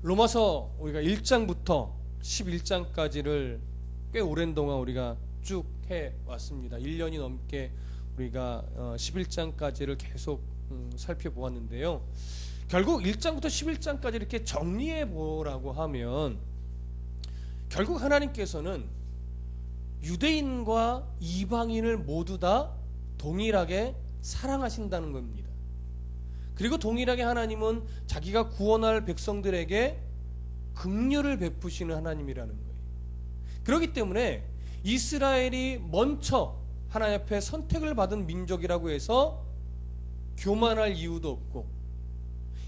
로마서 우리가 1장부터 11장까지를 꽤 오랜 동안 우리가 쭉 해왔습니다. 1년이 넘게 우리가 11장까지를 계속 살펴보았는데요. 결국 1장부터 11장까지 이렇게 정리해 보라고 하면 결국 하나님께서는 유대인과 이방인을 모두 다 동일하게 사랑하신다는 겁니다. 그리고 동일하게 하나님은 자기가 구원할 백성들에게 긍휼을 베푸시는 하나님이라는 거예요. 그렇기 때문에 이스라엘이 먼저 하나님 앞에 선택을 받은 민족이라고 해서 교만할 이유도 없고,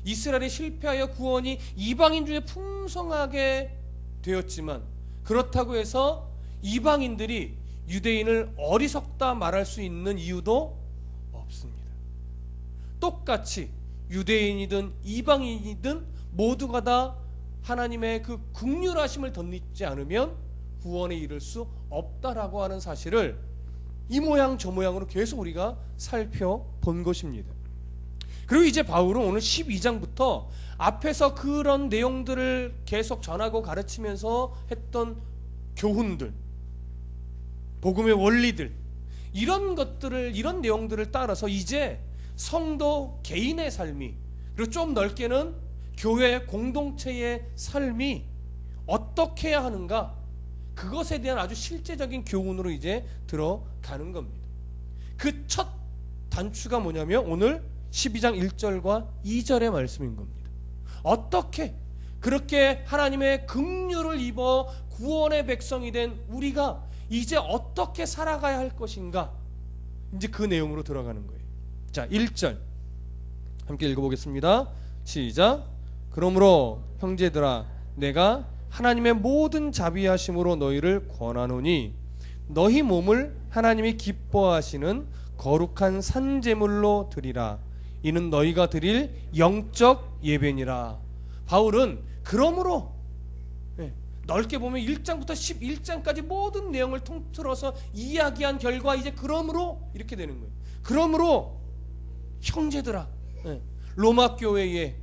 이스라엘이 실패하여 구원이 이방인 중에 풍성하게 되었지만 그렇다고 해서 이방인들이 유대인을 어리석다 말할 수 있는 이유도 없습니다. 똑같이 유대인이든 이방인이든 모두가 다 하나님의 그 긍휼하심을 덧입지 않으면 구원에 이를 수 없다라고 하는 사실을 이 모양 저 모양으로 계속 우리가 살펴본 것입니다. 그리고 이제 바울은 오늘 12장부터 앞에서 그런 내용들을 계속 전하고 가르치면서 했던 교훈들, 복음의 원리들, 이런 것들을, 이런 내용들을 따라서 이제 성도 개인의 삶이, 그리고 좀 넓게는 교회 공동체의 삶이 어떻게 해야 하는가, 그것에 대한 아주 실제적인 교훈으로 이제 들어가는 겁니다. 그 첫 단추가 뭐냐면 오늘 12장 1절과 2절의 말씀인 겁니다. 어떻게 그렇게 하나님의 긍휼을 입어 구원의 백성이 된 우리가 이제 어떻게 살아가야 할 것인가, 이제 그 내용으로 들어가는 거예요. 자, 1절 함께 읽어보겠습니다. 시작. 그러므로 형제들아, 내가 하나님의 모든 자비하심으로 너희를 권하노니 너희 몸을 하나님이 기뻐하시는 거룩한 산제물로 드리라. 이는 너희가 드릴 영적 예배니라. 바울은 그러므로, 넓게 보면 1장부터 11장까지 모든 내용을 통틀어서 이야기한 결과 이제 그러므로 이렇게 되는 거예요. 그러므로 형제들아, 로마 교회에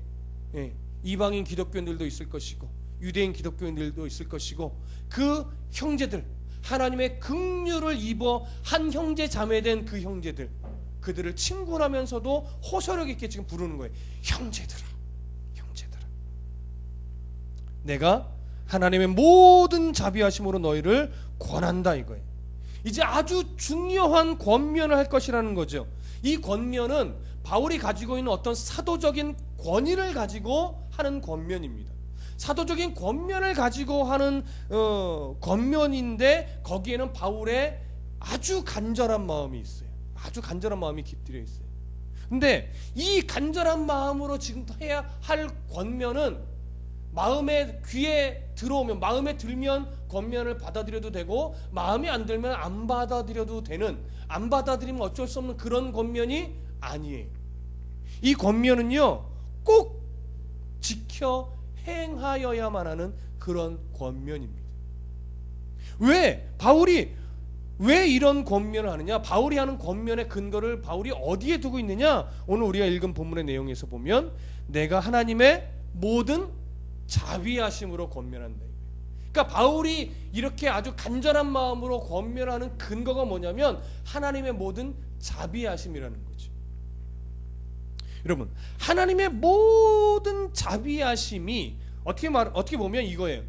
이방인 기독교인들도 있을 것이고 유대인 기독교인들도 있을 것이고, 그 형제들, 하나님의 긍휼을 입어 한 형제 자매된 그 형제들, 그들을 친구라면서도 호소력 있게 지금 부르는 거예요. 형제들아, 형제들아, 내가 하나님의 모든 자비하심으로 너희를 권한다 이거예요. 이제 아주 중요한 권면을 할 것이라는 거죠. 이 권면은 바울이 가지고 있는 어떤 사도적인 권위를 가지고 하는 권면입니다. 사도적인 권면을 가지고 하는 권면인데 거기에는 바울의 아주 간절한 마음이 있어요. 아주 간절한 마음이 깃들여 있어요. 근데 이 간절한 마음으로 지금 해야 할 권면은 마음에 귀에 들어오면, 마음에 들면 권면을 받아들여도 되고, 마음에 안 들면 안 받아들여도 되는, 안 받아들이면 어쩔 수 없는 그런 권면이 아니에요. 이 권면은요 꼭 지켜 행하여야만 하는 그런 권면입니다. 왜 바울이 왜 이런 권면을 하느냐, 바울이 하는 권면의 근거를 바울이 어디에 두고 있느냐, 오늘 우리가 읽은 본문의 내용에서 보면 내가 하나님의 모든 자비하심으로 권면한다. 그러니까 바울이 이렇게 아주 간절한 마음으로 권면하는 근거가 뭐냐면 하나님의 모든 자비하심이라는 거죠. 여러분, 하나님의 모든 자비하심이 어떻게 보면 이거예요.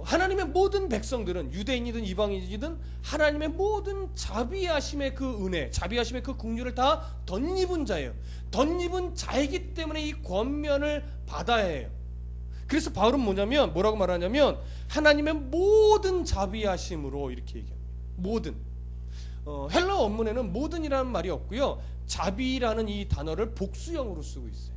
하나님의 모든 백성들은 유대인이든 이방인이든 하나님의 모든 자비하심의 그 은혜, 자비하심의 그 긍휼을 다 덧입은 자예요. 덧입은 자이기 때문에 이 권면을 받아야 해요. 그래서 바울은 뭐라고 말하냐면 하나님의 모든 자비하심으로 이렇게 얘기합니다. 모든. 헬라어 원문에는 모든이라는 말이 없고요, 자비라는 이 단어를 복수형으로 쓰고 있어요.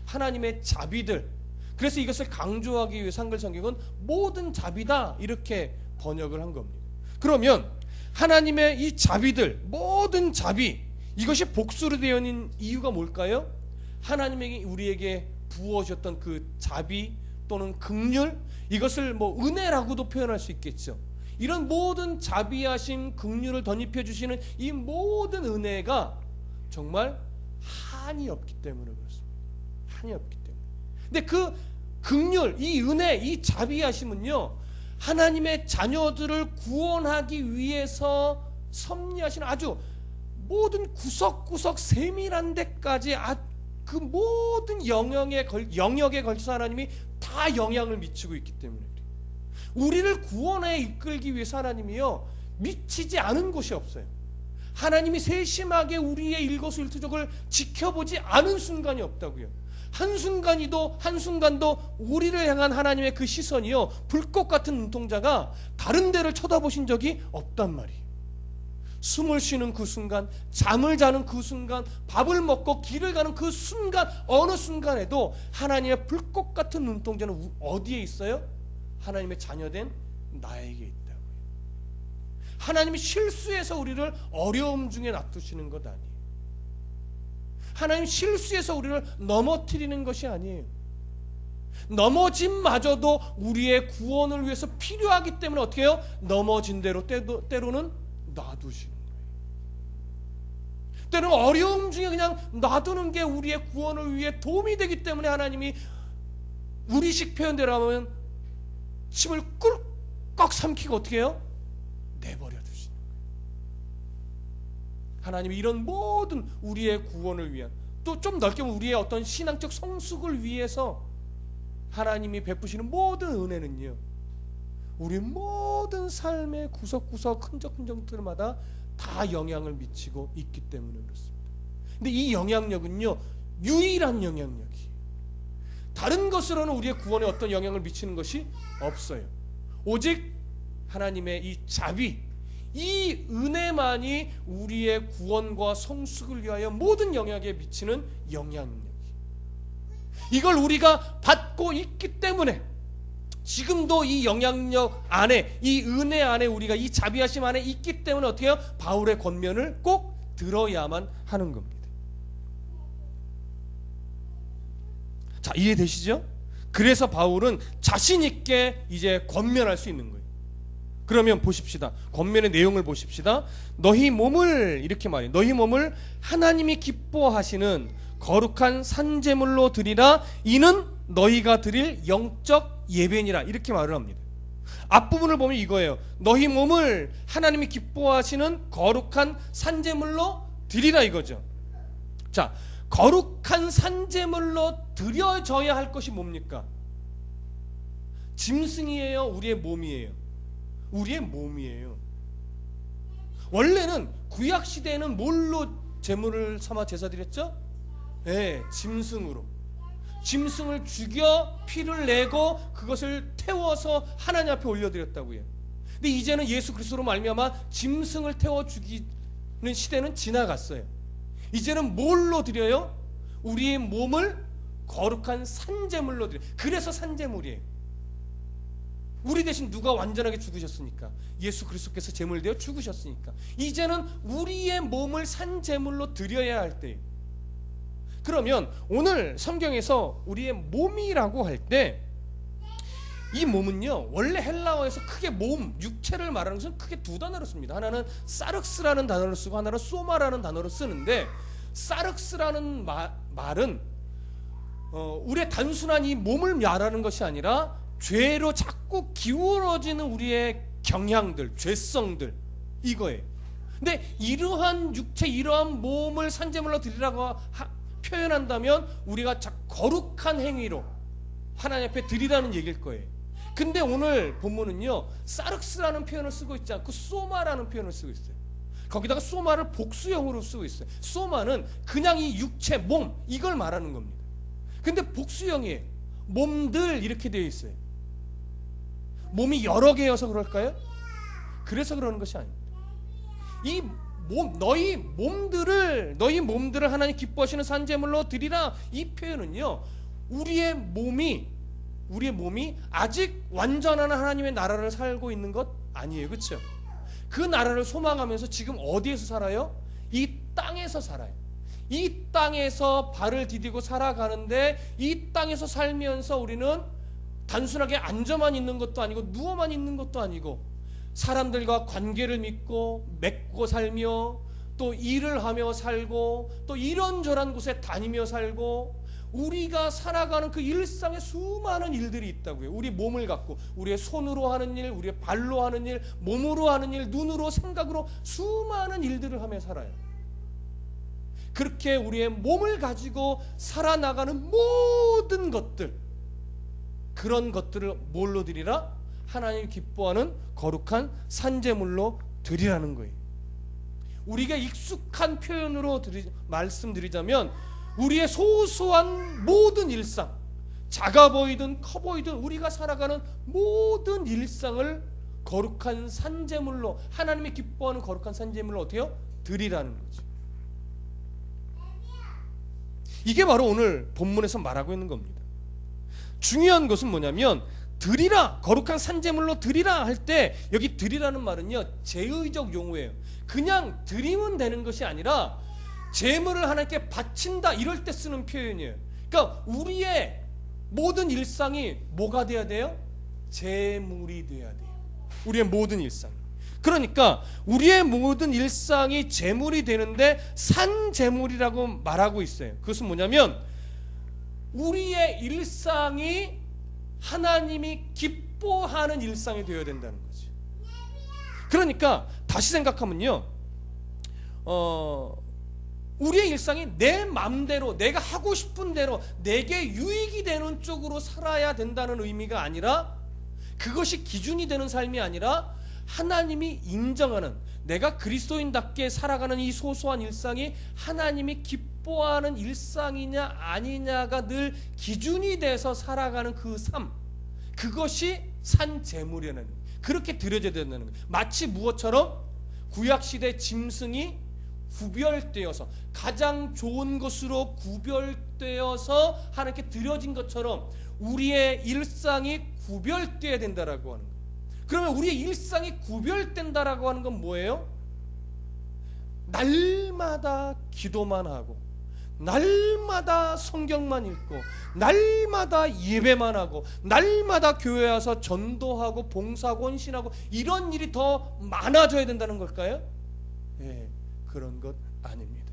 하나님의 자비들. 그래서 이것을 강조하기 위해서 한글 성경은 모든 자비다 이렇게 번역을 한 겁니다. 그러면 하나님의 이 자비들, 모든 자비, 이것이 복수로 되어 있는 이유가 뭘까요? 하나님에게 우리에게 부어주셨던 그 자비 또는 긍휼, 이것을 뭐 은혜라고도 표현할 수 있겠죠. 이런 모든 자비하심, 긍휼을 덧입혀 주시는 이 모든 은혜가 정말 한이 없기 때문에 그렇습니다. 한이 없기 때문에. 근데 긍휼, 이 은혜, 이 자비하심은요, 하나님의 자녀들을 구원하기 위해서 섭리하시는 아주 모든 구석구석 세밀한 데까지 그 모든 영역에 걸쳐서 하나님이 다 영향을 미치고 있기 때문에 우리를 구원에 이끌기 위해서 하나님이요, 미치지 않은 곳이 없어요. 하나님이 세심하게 우리의 일거수일투족을 지켜보지 않은 순간이 없다고요. 한순간도 우리를 향한 하나님의 그 시선이요, 불꽃 같은 눈동자가 다른 데를 쳐다보신 적이 없단 말이에요. 숨을 쉬는 그 순간, 잠을 자는 그 순간, 밥을 먹고 길을 가는 그 순간, 어느 순간에도 하나님의 불꽃 같은 눈동자는 어디에 있어요? 하나님의 자녀된 나에게 있다고요. 하나님이 실수해서 우리를 어려움 중에 놔두시는 것 아니에요. 하나님 실수해서 우리를 넘어뜨리는 것이 아니에요. 넘어짐마저도 우리의 구원을 위해서 필요하기 때문에 어떻게 해요? 넘어진 대로 때로는 놔두시는 거예요. 때로는 어려움 중에 그냥 놔두는 게 우리의 구원을 위해 도움이 되기 때문에 하나님이 우리식 표현대로 하면 침을 꿀꺽 삼키고 어떻게 해요? 내버려 두시는 거예요. 하나님이 이런 모든 우리의 구원을 위한, 또 좀 넓게 보면 우리의 어떤 신앙적 성숙을 위해서 하나님이 베푸시는 모든 은혜는요, 우리 모든 삶의 구석구석 흔적흔적들마다 다 영향을 미치고 있기 때문에 그렇습니다. 근데 이 영향력은요, 유일한 영향력이에요. 다른 것으로는 우리의 구원에 어떤 영향을 미치는 것이 없어요. 오직 하나님의 이 자비, 이 은혜만이 우리의 구원과 성숙을 위하여 모든 영향에 미치는 영향력이에요. 이걸 우리가 받고 있기 때문에 지금도 이 영향력 안에, 이 은혜 안에, 우리가 이 자비하심 안에 있기 때문에 어떻게 해요? 바울의 권면을 꼭 들어야만 하는 겁니다. 자, 이해되시죠? 그래서 바울은 자신 있게 이제 권면할 수 있는 거예요. 그러면 보십시다. 권면의 내용을 보십시다. 너희 몸을, 이렇게 말해요. 너희 몸을 하나님이 기뻐하시는 거룩한 산제물로 드리라. 이는 너희가 드릴 영적 예배니라. 이렇게 말을 합니다. 앞부분을 보면 이거예요. 너희 몸을 하나님이 기뻐하시는 거룩한 산제물로 드리라 이거죠. 자, 거룩한 산제물로 드려져야 할 것이 뭡니까? 짐승이에요? 우리의 몸이에요? 우리의 몸이에요. 원래는 구약시대에는 뭘로 제물을 삼아 제사드렸죠? 네, 짐승으로. 짐승을 죽여 피를 내고 그것을 태워서 하나님 앞에 올려드렸다고요. 근데 이제는 예수 그리스도로 말미암아 짐승을 태워 죽이는 시대는 지나갔어요. 이제는 뭘로 드려요? 우리의 몸을 거룩한 산제물로 드려요. 그래서 산제물이에요. 우리 대신 누가 완전하게 죽으셨으니까? 예수 그리스도께서 제물 되어 죽으셨으니까. 이제는 우리의 몸을 산제물로 드려야 할 때예요. 그러면 오늘 성경에서 우리의 몸이라고 할 때 이 몸은요, 원래 헬라어에서 크게 몸, 육체를 말하는 것은 크게 두 단어를 씁니다. 하나는 사륵스라는 단어를 쓰고 하나는 소마라는 단어를 쓰는데, 사륵스라는 말은 우리의 단순한 이 몸을 말하는 것이 아니라 죄로 자꾸 기울어지는 우리의 경향들, 죄성들, 이거예요. 근데 이러한 육체, 이러한 몸을 산제물로 드리라고 표현한다면 우리가 거룩한 행위로 하나님 앞에 드리라는 얘기일 거예요. 근데 오늘 본문은요, 사륵스라는 표현을 쓰고 있지 않고 소마라는 표현을 쓰고 있어요. 거기다가 소마를 복수형으로 쓰고 있어요. 소마는 그냥 이 육체, 몸, 이걸 말하는 겁니다. 근데 복수형이에요. 몸들 이렇게 되어 있어요. 몸이 여러 개여서 그럴까요? 그래서 그러는 것이 아닙니다. 이 몸, 너희 몸들을 하나님 기뻐하시는 산제물로 드리라. 이 표현은요, 우리의 몸이 아직 완전한 하나님의 나라를 살고 있는 것 아니에요. 그렇죠? 그 나라를 소망하면서 지금 어디에서 살아요? 이 땅에서 살아요. 이 땅에서 발을 디디고 살아가는데, 이 땅에서 살면서 우리는 단순하게 앉아만 있는 것도 아니고 누워만 있는 것도 아니고 사람들과 관계를 맺고 살며, 또 일을 하며 살고, 또 이런저런 곳에 다니며 살고, 우리가 살아가는 그 일상에 수많은 일들이 있다고요. 우리 몸을 갖고 우리의 손으로 하는 일, 우리의 발로 하는 일, 몸으로 하는 일, 눈으로, 생각으로 수많은 일들을 하며 살아요. 그렇게 우리의 몸을 가지고 살아나가는 모든 것들, 그런 것들을 뭘로 드리라? 하나님 기뻐하는 거룩한 산제물로 드리라는 거예요. 우리가 익숙한 표현으로 말씀드리자면 우리의 소소한 모든 일상, 작아 보이든 커 보이든 우리가 살아가는 모든 일상을 거룩한 산제물로, 하나님이 기뻐하는 거룩한 산제물로 어떻게 해요? 드리라는 거죠. 이게 바로 오늘 본문에서 말하고 있는 겁니다. 중요한 것은 뭐냐면 드리라, 거룩한 산제물로 드리라 할 때 여기 드리라는 말은요 제의적 용어예요. 그냥 드리면 되는 것이 아니라 제물을 하나님께 바친다 이럴 때 쓰는 표현이에요. 그러니까 우리의 모든 일상이 뭐가 돼야 돼요? 제물이 돼야 돼요. 우리의 모든 일상. 그러니까 우리의 모든 일상이 제물이 되는데 산제물이라고 말하고 있어요. 그것은 뭐냐면 우리의 일상이 하나님이 기뻐하는 일상이 되어야 된다는 거죠. 그러니까 다시 생각하면요, 우리의 일상이 내 마음대로, 내가 하고 싶은 대로, 내게 유익이 되는 쪽으로 살아야 된다는 의미가 아니라, 그것이 기준이 되는 삶이 아니라 하나님이 인정하는, 내가 그리스도인답게 살아가는 이 소소한 일상이 하나님이 기뻐하는 일상이냐 아니냐가 늘 기준이 돼서 살아가는 그 삶, 그것이 산제물이라는 거예요. 그렇게 드려져야 된다는 거예요. 마치 무엇처럼? 구약시대 짐승이 구별되어서 가장 좋은 것으로 구별되어서 하나님께 드려진 것처럼 우리의 일상이 구별되어야 된다라고 하는 거예요. 그러면 우리의 일상이 구별된다라고 하는 건 뭐예요? 날마다 기도만 하고, 날마다 성경만 읽고, 날마다 예배만 하고, 날마다 교회 와서 전도하고 봉사하고 헌신하고, 이런 일이 더 많아져야 된다는 걸까요? 예, 그런 것 아닙니다.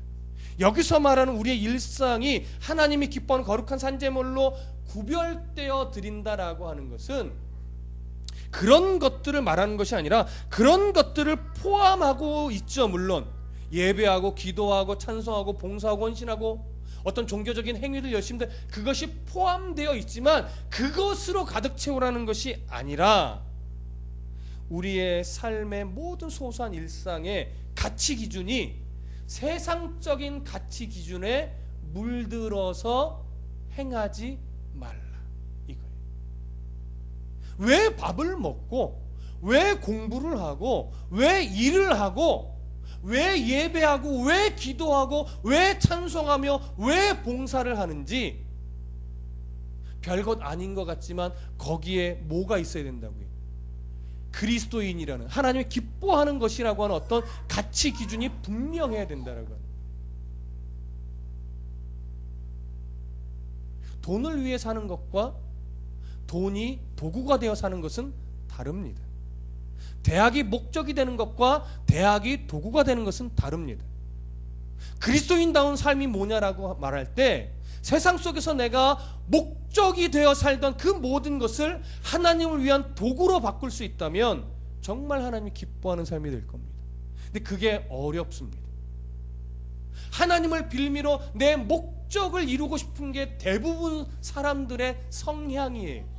여기서 말하는 우리의 일상이 하나님이 기뻐하는 거룩한 산제물로 구별되어 드린다라고 하는 것은 그런 것들을 말하는 것이 아니라 그런 것들을 포함하고 있죠. 물론 예배하고 기도하고 찬송하고 봉사하고 헌신하고 어떤 종교적인 행위를 열심히, 그것이 포함되어 있지만 그것으로 가득 채우라는 것이 아니라 우리의 삶의 모든 소소한 일상의 가치 기준이 세상적인 가치 기준에 물들어서 행하지 말라, 이거예요. 왜 밥을 먹고, 왜 공부를 하고, 왜 일을 하고, 왜 예배하고, 왜 기도하고, 왜 찬송하며, 왜 봉사를 하는지 별것 아닌 것 같지만 거기에 뭐가 있어야 된다고요? 그리스도인이라는, 하나님이 기뻐하는 것이라고 하는 어떤 가치 기준이 분명해야 된다라고 하는. 돈을 위해 사는 것과 돈이 도구가 되어 사는 것은 다릅니다. 대학이 목적이 되는 것과 대학이 도구가 되는 것은 다릅니다. 그리스도인다운 삶이 뭐냐라고 말할 때 세상 속에서 내가 목적이 되어 살던 그 모든 것을 하나님을 위한 도구로 바꿀 수 있다면 정말 하나님이 기뻐하는 삶이 될 겁니다. 근데 그게 어렵습니다. 하나님을 빌미로 내 목적을 이루고 싶은 게 대부분 사람들의 성향이에요.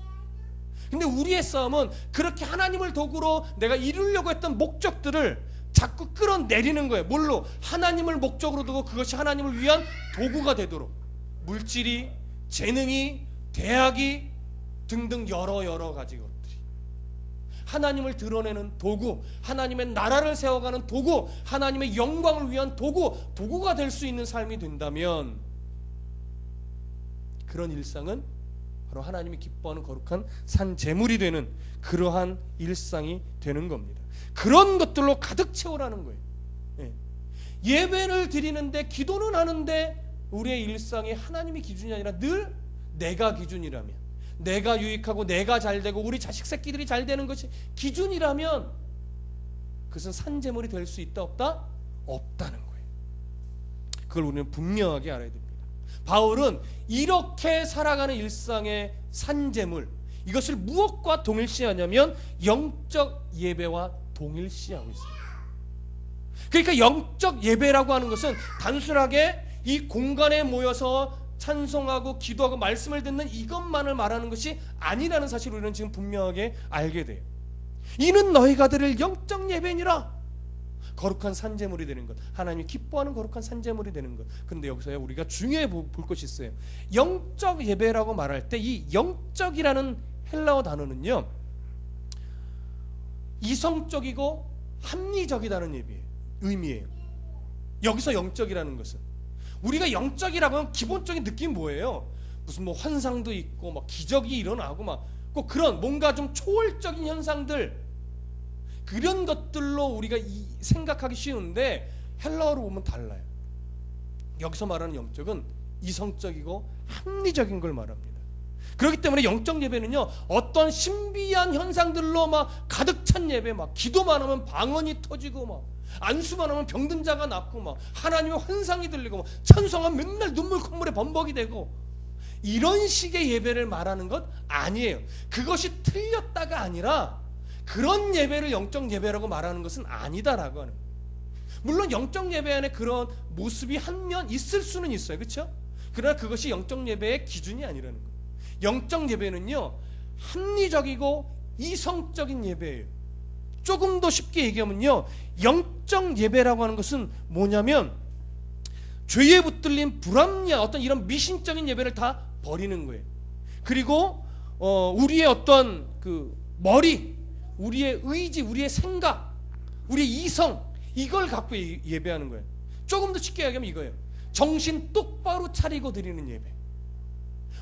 근데 우리의 싸움은 그렇게 하나님을 도구로 내가 이루려고 했던 목적들을 자꾸 끌어내리는 거예요. 뭘로? 하나님을 목적으로 두고 그것이 하나님을 위한 도구가 되도록. 물질이, 재능이, 대학이 등등 여러 가지 것들이 하나님을 드러내는 도구, 하나님의 나라를 세워가는 도구, 하나님의 영광을 위한 도구가 될 수 있는 삶이 된다면 그런 일상은 바로 하나님이 기뻐하는 거룩한 산제물이 되는 그러한 일상이 되는 겁니다. 그런 것들로 가득 채우라는 거예요. 예배를 드리는데, 기도는 하는데 우리의 일상이 하나님이 기준이 아니라 늘 내가 기준이라면, 내가 유익하고 내가 잘되고 우리 자식 새끼들이 잘되는 것이 기준이라면 그것은 산제물이 될 수 있다 없다? 없다는 거예요. 그걸 우리는 분명하게 알아야 됩니다. 바울은 이렇게 살아가는 일상의 산재물, 이것을 무엇과 동일시하냐면 영적 예배와 동일시하고 있습니다. 그러니까 영적 예배라고 하는 것은 단순하게 이 공간에 모여서 찬송하고 기도하고 말씀을 듣는 이것만을 말하는 것이 아니라는 사실을 우리는 지금 분명하게 알게 돼요. 이는 너희가 드릴 영적 예배니라. 거룩한 산제물이 되는 것, 하나님이 기뻐하는 거룩한 산제물이 되는 것. 근데 여기서 우리가 중요해 볼 것이 있어요. 영적 예배라고 말할 때 이 영적이라는 헬라어 단어는요, 이성적이고 합리적이라는 의미예요. 여기서 영적이라는 것은, 우리가 영적이라고 하면 기본적인 느낌이 뭐예요? 무슨 뭐 환상도 있고 막 기적이 일어나고 막 꼭 그런 뭔가 좀 초월적인 현상들, 그런 것들로 우리가 생각하기 쉬운데 헬라어로 보면 달라요. 여기서 말하는 영적은 이성적이고 합리적인 걸 말합니다. 그렇기 때문에 영적 예배는요, 어떤 신비한 현상들로 막 가득 찬 예배, 막 기도만 하면 방언이 터지고 막 안수만 하면 병든 자가 낫고 막 하나님의 환상이 들리고 막 찬송하면 맨날 눈물 콧물에 범벅이 되고, 이런 식의 예배를 말하는 것 아니에요. 그것이 틀렸다가 아니라 그런 예배를 영적 예배라고 말하는 것은 아니다라고 하는 거예요. 물론 영적 예배 안에 그런 모습이 한 면 있을 수는 있어요. 그렇죠? 그러나 그것이 영적 예배의 기준이 아니라는 거예요. 영적 예배는요, 합리적이고 이성적인 예배예요. 조금 더 쉽게 얘기하면요, 영적 예배라고 하는 것은 뭐냐면 죄에 붙들린 불합리한 어떤 이런 미신적인 예배를 다 버리는 거예요. 그리고 우리의 어떤 그 머리, 우리의 의지, 우리의 생각, 우리의 이성, 이걸 갖고 예배하는 거예요. 조금 더 쉽게 얘기하면 이거예요. 정신 똑바로 차리고 드리는 예배.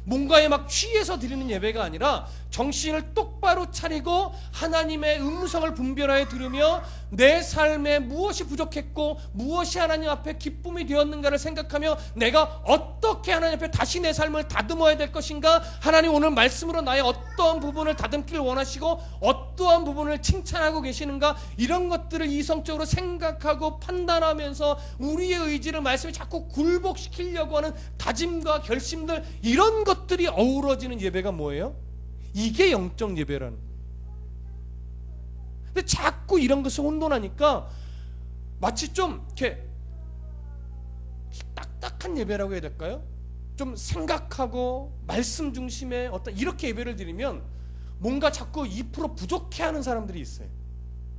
뭔가에 막 취해서 드리는 예배가 아니라 정신을 똑바로 차리고 하나님의 음성을 분별하여 들으며 내 삶에 무엇이 부족했고 무엇이 하나님 앞에 기쁨이 되었는가를 생각하며 내가 어떻게 하나님 앞에 다시 내 삶을 다듬어야 될 것인가, 하나님 오늘 말씀으로 나의 어떠한 부분을 다듬기를 원하시고 어떠한 부분을 칭찬하고 계시는가, 이런 것들을 이성적으로 생각하고 판단하면서 우리의 의지를 말씀에 자꾸 굴복시키려고 하는 다짐과 결심들, 이런 것들이 어우러지는 예배가 뭐예요? 이게 영적 예배라는 거예요. 근데 자꾸 이런 것이 혼돈하니까 마치 좀 이렇게 딱딱한 예배라고 해야 될까요? 좀 생각하고 말씀 중심의 어떤 이렇게 예배를 드리면 뭔가 자꾸 2% 부족해하는 사람들이 있어요.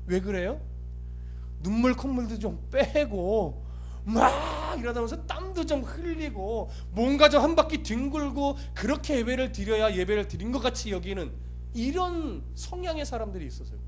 왜 그래요? 눈물 콧물도 좀 빼고 막 이러다면서 땀도 좀 흘리고 뭔가 좀 한 바퀴 뒹굴고 그렇게 예배를 드려야 예배를 드린 것 같이 여기는 이런 성향의 사람들이 있어서요.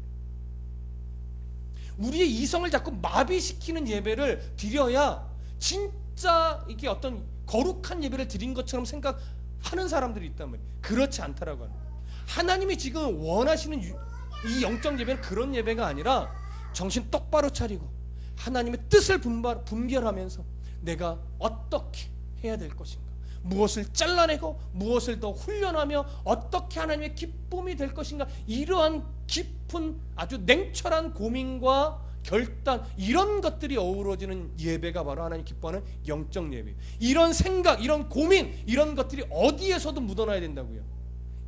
우리의 이성을 자꾸 마비시키는 예배를 드려야 진짜 이게 어떤 거룩한 예배를 드린 것처럼 생각하는 사람들이 있단 말이에요. 그렇지 않다라고 하는 거예요. 하나님이 지금 원하시는 이 영적 예배는 그런 예배가 아니라 정신 똑바로 차리고 하나님의 뜻을 분별하면서 내가 어떻게 해야 될 것인가, 무엇을 잘라내고 무엇을 더 훈련하며 어떻게 하나님의 기쁨이 될 것인가, 이러한 깊은 아주 냉철한 고민과 결단, 이런 것들이 어우러지는 예배가 바로 하나님 기뻐하는 영적 예배. 이런 생각, 이런 고민, 이런 것들이 어디에서도 묻어나야 된다고요?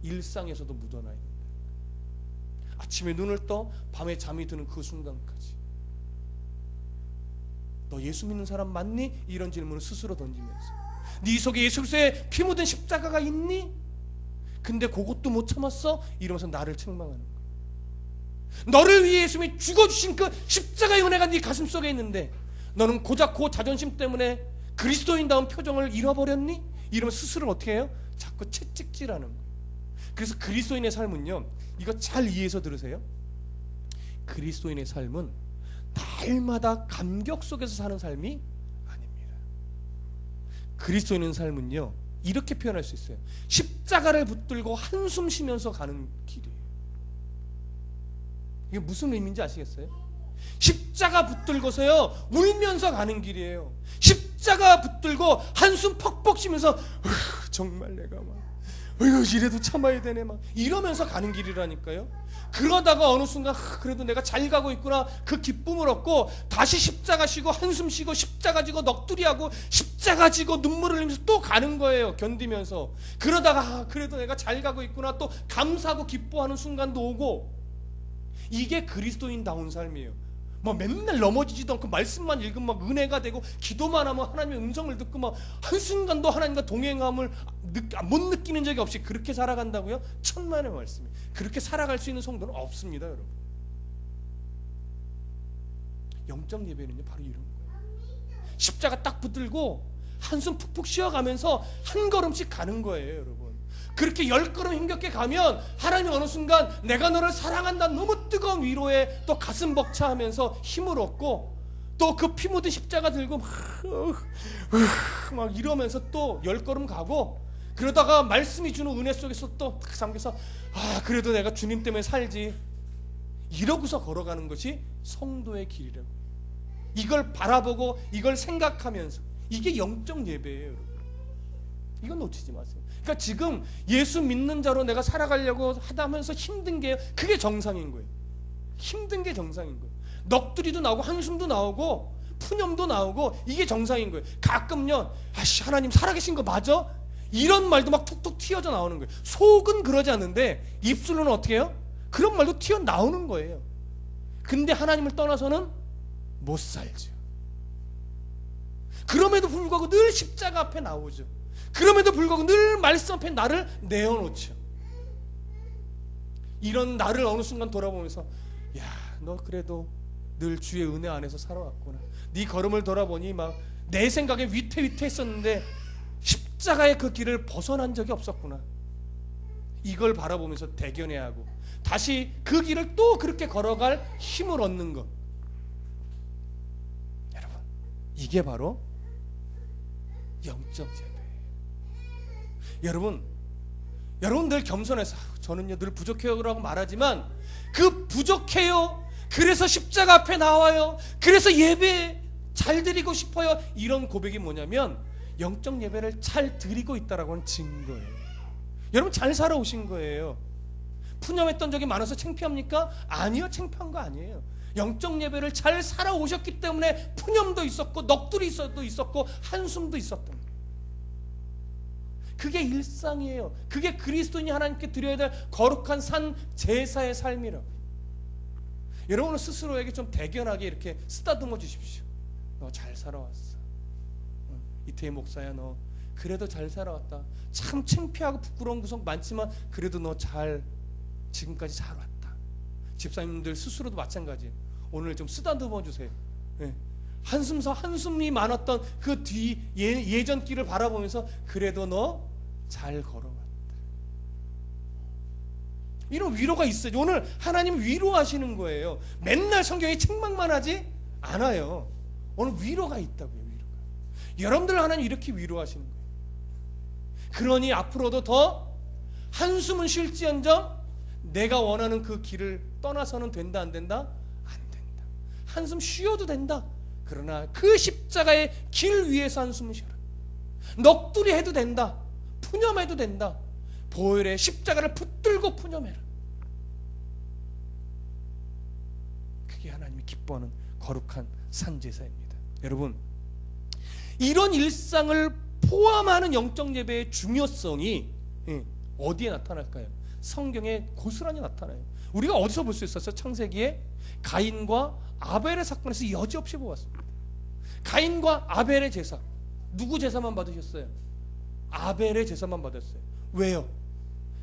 일상에서도 묻어나야 된다. 아침에 눈을 떠 밤에 잠이 드는 그 순간까지 너 예수 믿는 사람 맞니? 이런 질문을 스스로 던지면서 네 속에 예수 그리스도의 피 묻은 십자가가 있니? 근데 그것도 못 참았어? 이러면서 나를 책망하는 거야. 너를 위해 예수님이 죽어주신 그 십자가의 은혜가 네 가슴 속에 있는데 너는 고작 그 자존심 때문에 그리스도인다운 표정을 잃어버렸니? 이러면 스스로를 어떻게 해요? 자꾸 채찍질하는 거예요. 그래서 그리스도인의 삶은요, 이거 잘 이해해서 들으세요. 그리스도인의 삶은 날마다 감격 속에서 사는 삶이 아닙니다. 그리스도인의 삶은요, 이렇게 표현할 수 있어요. 십자가를 붙들고 한숨 쉬면서 가는 길이에요. 이게 무슨 의미인지 아시겠어요? 십자가 붙들고서요 울면서 가는 길이에요. 십자가 붙들고 한숨 퍽퍽 쉬면서 정말 내가 막 어휴, 이래도 참아야 되네 막 이러면서 가는 길이라니까요. 그러다가 어느 순간 그래도 내가 잘 가고 있구나 그 기쁨을 얻고 다시 십자가 지고 한숨 쉬고 십자가 지고 넋두리하고 십자가 지고 눈물을 흘리면서 또 가는 거예요. 견디면서. 그러다가 그래도 내가 잘 가고 있구나 또 감사하고 기뻐하는 순간도 오고. 이게 그리스도인다운 삶이에요. 뭐 맨날 넘어지지도 않고 말씀만 읽으면 막 은혜가 되고 기도만 하면 하나님의 음성을 듣고 막 한순간도 하나님과 동행함을 못 느끼는 적이 없이 그렇게 살아간다고요? 천만의 말씀이에요. 그렇게 살아갈 수 있는 성도는 없습니다, 여러분. 영적 예배는요 바로 이런 거예요. 십자가 딱 붙들고 한숨 푹푹 쉬어가면서 한 걸음씩 가는 거예요, 여러분. 그렇게 10걸음 힘겹게 가면 하나님 어느 순간 내가 너를 사랑한다 너무 뜨거운 위로에 또 가슴 벅차하면서 힘을 얻고 또 그 피 묻은 십자가 들고 막 이러면서 또 10걸음 가고 그러다가 말씀이 주는 은혜 속에서 또 딱 잠겨서 그래도 내가 주님 때문에 살지 이러고서 걸어가는 것이 성도의 길이라고. 이걸 바라보고 이걸 생각하면서 이게 영적 예배예요, 여러분. 이건 놓치지 마세요. 그러니까 지금 예수 믿는 자로 내가 살아가려고 하다면서 힘든 게 그게 정상인 거예요. 힘든 게 정상인 거예요. 넋두리도 나오고 한숨도 나오고 푸념도 나오고 이게 정상인 거예요. 가끔요 하나님 살아계신 거 맞아? 이런 말도 막 툭툭 튀어져 나오는 거예요. 속은 그러지 않는데 입술로는 어떻게 해요? 그런 말도 튀어나오는 거예요. 근데 하나님을 떠나서는 못 살죠. 그럼에도 불구하고 늘 십자가 앞에 나오죠. 그럼에도 불구하고 늘 말씀 앞에 나를 내어놓죠. 이런 나를 어느 순간 돌아보면서 야, 너 그래도 늘 주의 은혜 안에서 살아왔구나. 네 걸음을 돌아보니 막 내 생각에 위태위태했었는데 십자가의 그 길을 벗어난 적이 없었구나. 이걸 바라보면서 대견해야 하고 다시 그 길을 또 그렇게 걸어갈 힘을 얻는 것. 여러분, 이게 바로 영적 예배예요. 여러분 늘 겸손해서 저는요 늘 부족해요 라고 말하지만 그 부족해요, 그래서 십자가 앞에 나와요, 그래서 예배 잘 드리고 싶어요, 이런 고백이 뭐냐면 영적 예배를 잘 드리고 있다라고 하는 증거예요. 여러분 잘 살아오신 거예요. 푸념했던 적이 많아서 창피합니까? 아니요, 창피한 거 아니에요. 영적 예배를 잘 살아오셨기 때문에 푸념도 있었고 넋두리도 있었고 한숨도 있었던 거예요. 그게 일상이에요. 그게 그리스도인이 하나님께 드려야 될 거룩한 산 제사의 삶이라고. 여러분은 스스로에게 좀 대견하게 이렇게 쓰다듬어 주십시오. 너 잘 살아왔어. 이태희 목사야, 너 그래도 잘 살아왔다. 참 창피하고 부끄러운 구석 많지만 그래도 너 잘 지금까지 잘 왔다. 집사님들 스스로도 마찬가지예요. 오늘 좀 쓰다듬어 주세요. 네. 한숨이 많았던 그 뒤 예전 길을 바라보면서 그래도 너 잘 걸어왔다. 이런 위로가 있어요. 오늘 하나님 위로하시는 거예요. 맨날 성경에 책망만 하지 않아요. 오늘 위로가 있다고요. 위로가. 여러분들 하나님 이렇게 위로하시는 거예요. 그러니 앞으로도 더 한숨은 쉴지언정 내가 원하는 그 길을 떠나서는 된다 안 된다? 안 된다. 한숨 쉬어도 된다. 그러나 그 십자가의 길 위에서 한숨을 쉬어라. 넋두리 해도 된다. 푸념해도 된다. 보혈의 십자가를 붙들고 푸념해라. 그게 하나님이 기뻐하는 거룩한 산제사입니다. 여러분, 이런 일상을 포함하는 영적 예배의 중요성이 어디에 나타날까요? 성경에 고스란히 나타나요. 우리가 어디서 볼 수 있었어요? 창세기에 가인과 아벨의 사건에서 여지없이 보았습니다. 가인과 아벨의 제사, 누구 제사만 받으셨어요? 아벨의 제사만 받았어요. 왜요?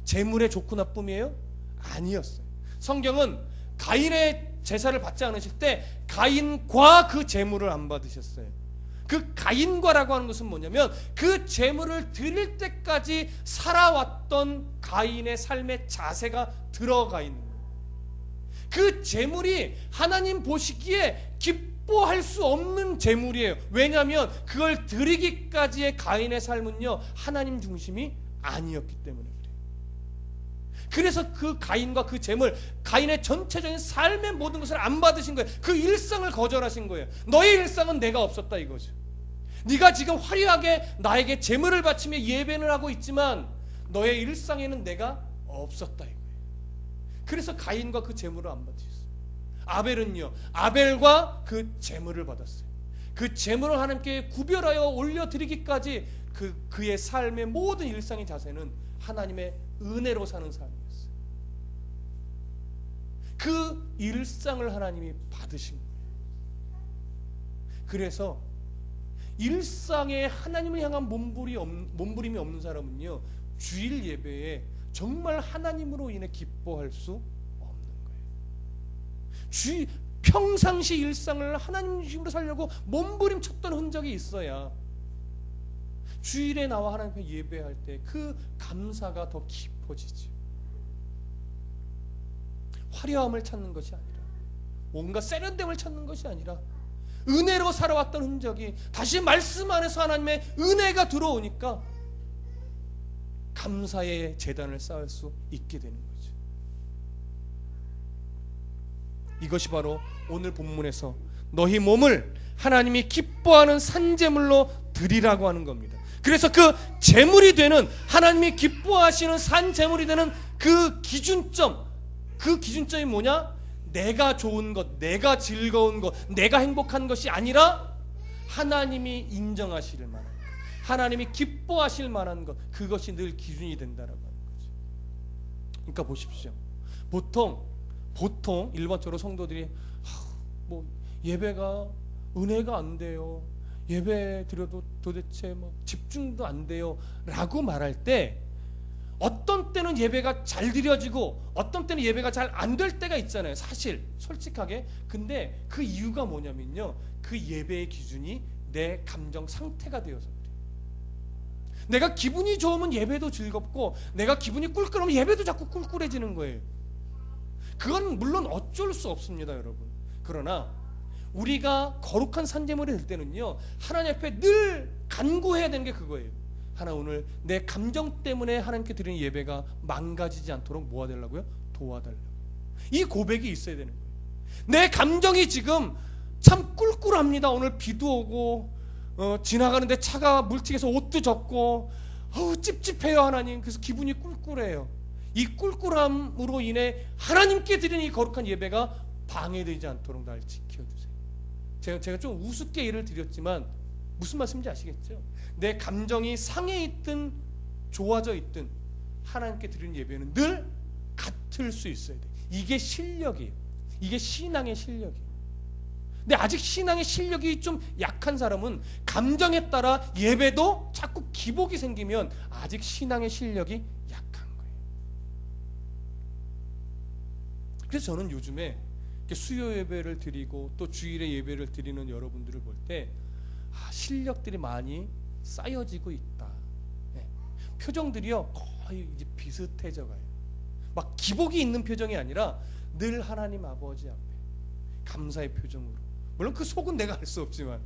재물의 좋고 나쁨이에요? 아니었어요. 성경은 가인의 제사를 받지 않으실 때 가인과 그 재물을 안 받으셨어요. 그 가인과라고 하는 것은 뭐냐면 그 재물을 드릴 때까지 살아왔던 가인의 삶의 자세가 들어가 있는 거예요. 그 재물이 하나님 보시기에 기뻐할 수 없는 재물이에요. 왜냐하면 그걸 드리기까지의 가인의 삶은요 하나님 중심이 아니었기 때문에 그래요. 그래서 그 가인과 그 재물, 가인의 전체적인 삶의 모든 것을 안 받으신 거예요. 그 일상을 거절하신 거예요. 너의 일상은 내가 없었다 이거죠. 네가 지금 화려하게 나에게 재물을 바치며 예배를 하고 있지만 너의 일상에는 내가 없었다 이거예요. 그래서 가인과 그 제물을 안 받으셨어요. 아벨은요, 아벨과 그 제물을 받았어요. 그 제물을 하나님께 구별하여 올려드리기까지 그의 삶의 모든 일상의 자세는 하나님의 은혜로 사는 삶이었어요. 그 일상을 하나님이 받으신 거예요. 그래서 일상에 하나님을 향한 몸부림이 없는 사람은요, 주일 예배에 정말 하나님으로 인해 기뻐할 수 없는 거예요. 평상시 일상을 하나님식으로 살려고 몸부림쳤던 흔적이 있어야 주일에 나와 하나님 앞에 예배할 때 그 감사가 더 깊어지지. 화려함을 찾는 것이 아니라, 뭔가 세련됨을 찾는 것이 아니라 은혜로 살아왔던 흔적이 다시 말씀 안에서 하나님의 은혜가 들어오니까 감사의 제단을 쌓을 수 있게 되는 거죠. 이것이 바로 오늘 본문에서 너희 몸을 하나님이 기뻐하는 산제물로 드리라고 하는 겁니다. 그래서 그 제물이 되는, 하나님이 기뻐하시는 산제물이 되는 그 기준점이 뭐냐? 내가 좋은 것, 내가 즐거운 것, 내가 행복한 것이 아니라 하나님이 인정하실 만한 것, 하나님이 기뻐하실 만한 것, 그것이 늘 기준이 된다라고 하는 거죠. 그러니까 보십시오. 보통 일반적으로 성도들이 뭐 예배가 은혜가 안 돼요, 예배 드려도 도대체 뭐 집중도 안 돼요 라고 말할 때, 어떤 때는 예배가 잘 드려지고 어떤 때는 예배가 잘 안 될 때가 있잖아요, 사실 솔직하게. 근데 그 이유가 뭐냐면요, 그 예배의 기준이 내 감정 상태가 되어서 그래요. 내가 기분이 좋으면 예배도 즐겁고, 내가 기분이 꿀꿀하면 예배도 자꾸 꿀꿀해지는 거예요. 그건 물론 어쩔 수 없습니다, 여러분. 그러나 우리가 거룩한 산제물이 될 때는요, 하나님 앞에 늘 간구해야 되는 게 그거예요. 하나, 오늘 내 감정 때문에 하나님께 드리는 예배가 망가지지 않도록 뭐 하달라고요? 도와달라고. 이 고백이 있어야 되는 거예요. 내 감정이 지금 참 꿀꿀합니다. 오늘 비도 오고 지나가는데 차가 물튀겨서 옷도 젖고 찝찝해요 하나님. 그래서 기분이 꿀꿀해요. 이 꿀꿀함으로 인해 하나님께 드리는 이 거룩한 예배가 방해되지 않도록 날 지켜주세요. 제가 좀 우습게 예를 드렸지만 무슨 말씀인지 아시겠죠? 내 감정이 상해 있든 좋아져 있든 하나님께 드리는 예배는 늘 같을 수 있어야 돼. 이게 실력이에요. 이게 신앙의 실력이에요. 근데 아직 신앙의 실력이 좀 약한 사람은 감정에 따라 예배도 자꾸 기복이 생기면 아직 신앙의 실력이 약한 거예요. 그래서 저는 요즘에 수요 예배를 드리고 또 주일에 예배를 드리는 여러분들을 볼 때 실력들이 많이 쌓여지고 있다. 네. 표정들이요 거의 이제 비슷해져 가요. 막 기복이 있는 표정이 아니라 늘 하나님 아버지 앞에 감사의 표정으로. 물론 그 속은 내가 알 수 없지만,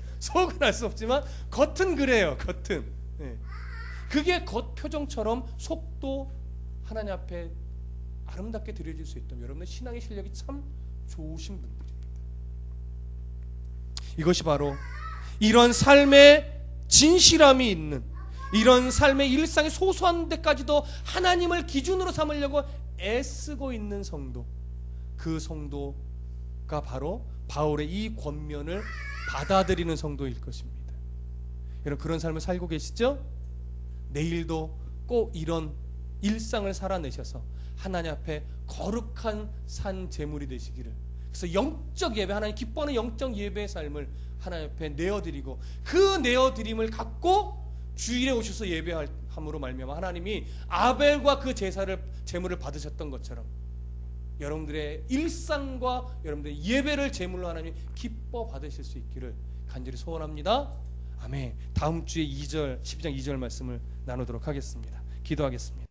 겉은 그래요. 겉은. 네. 그게 겉 표정처럼 속도 하나님 앞에 아름답게 드려질 수 있다면 여러분의 신앙의 실력이 참 좋으신 분들입니다. 이것이 바로 이런 삶의 진실함이 있는, 이런 삶의 일상의 소소한 데까지도 하나님을 기준으로 삼으려고 애쓰고 있는 성도, 그 성도가 바로 바울의 이 권면을 받아들이는 성도일 것입니다. 여러분 그런 삶을 살고 계시죠? 내일도 꼭 이런 일상을 살아내셔서 하나님 앞에 거룩한 산 제물이 되시기를, 그래서 영적 예배, 하나님 기뻐하는 영적 예배의 삶을 하나님 앞에 내어드리고, 그 내어드림을 갖고 주일에 오셔서 예배함으로 말미암아 하나님이 아벨과 그 제물을 받으셨던 것처럼 여러분들의 일상과 여러분들의 예배를 제물로 하나님 기뻐 받으실 수 있기를 간절히 소원합니다. 아멘. 다음 주에 12장 2절 말씀을 나누도록 하겠습니다. 기도하겠습니다.